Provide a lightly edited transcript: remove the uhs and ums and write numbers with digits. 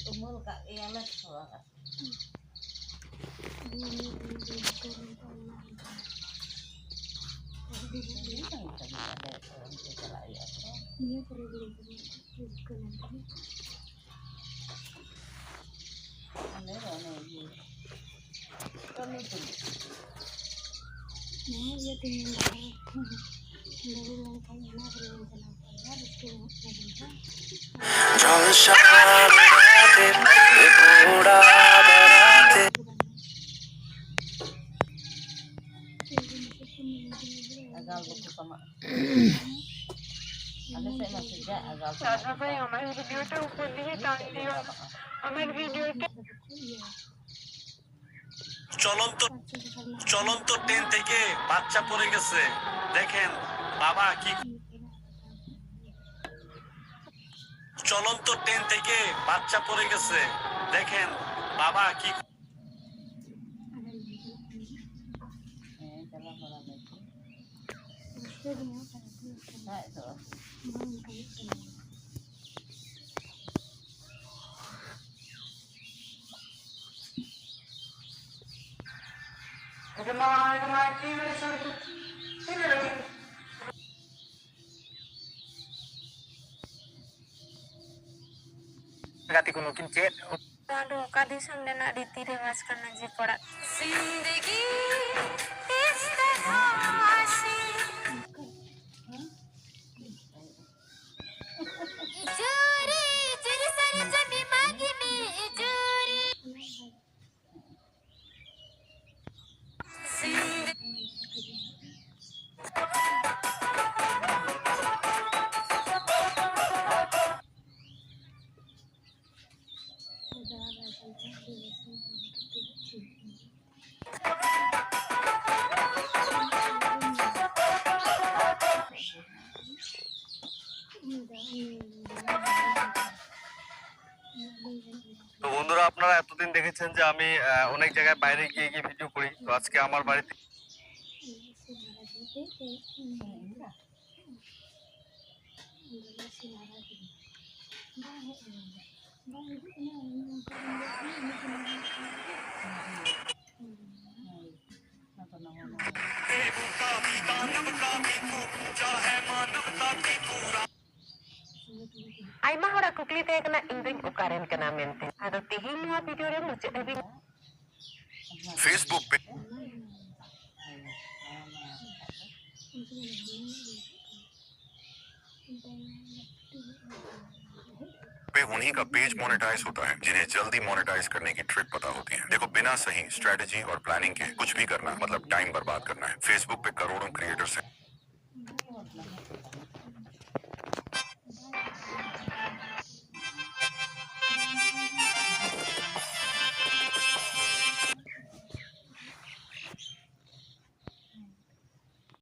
umur kak iyalah soalnya agak buku sama ada saya masih agak দাদা ভাই আমার ভিডিওটা উপর দিকে টান দিও আমার ভিডিওটা চলন্ত চলন্ত ট্রেন থেকে বাচ্চা পড়ে গেছে দেখেন বাবা কি চলন্ত ট্রেন থেকে বাচ্চা পড়ে গেছে দেখেন বাবা কি Gati ko mungkin chat. aduh kadi sunde nak ditirewaskan aja pada zindagi is tarah se juri juri sare jabi magi me juri তো বন্ধুরা আপনারা এতদিন দেখেছেন যে আমি অনেক জায়গায় বাইরে গিয়ে গিয়ে ভিডিও করি তো আজকে আমার বাড়িতে Aimah ora kukli teh kena ingring ukaren kena mente. Aduh tihin nua video dia muncul dari Facebook पे उन्हीं का पेज मोनेटाइज होता है जिन्हें जल्दी मोनेटाइज करने की ट्रिक पता होती है। देखो बिना सही स्ट्रेटजी और प्लानिंग के कुछ भी करना मतलब टाइम बर्बाद करना है। फेसबुक पे करोड़ों क्रिएटर्स हैं।